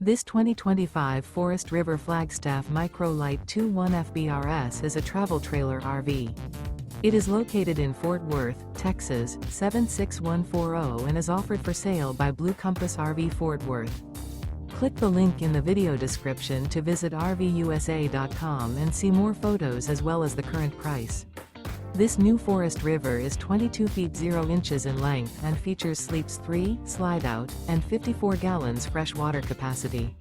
This 2025 Forest River Flagstaff Micro Lite 2.1 FBRS is a travel trailer RV. It is located in Fort Worth, Texas, 76140 and is offered for sale by Blue Compass RV Fort Worth. Click the link in the video description to visit RVUSA.com and see more photos as well as the current price. This new Forest River is 22 feet 0 inches in length and features sleeps 3, Slideout, and 54 gallons fresh water capacity.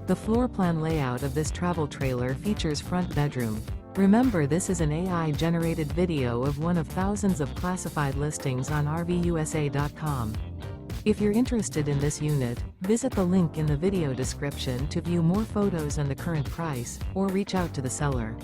The floor plan layout of this travel trailer features front bedroom. Remember, this is an AI-generated video of one of thousands of classified listings on RVUSA.com. If you're interested in this unit, visit the link in the video description to view more photos and the current price, or reach out to the seller.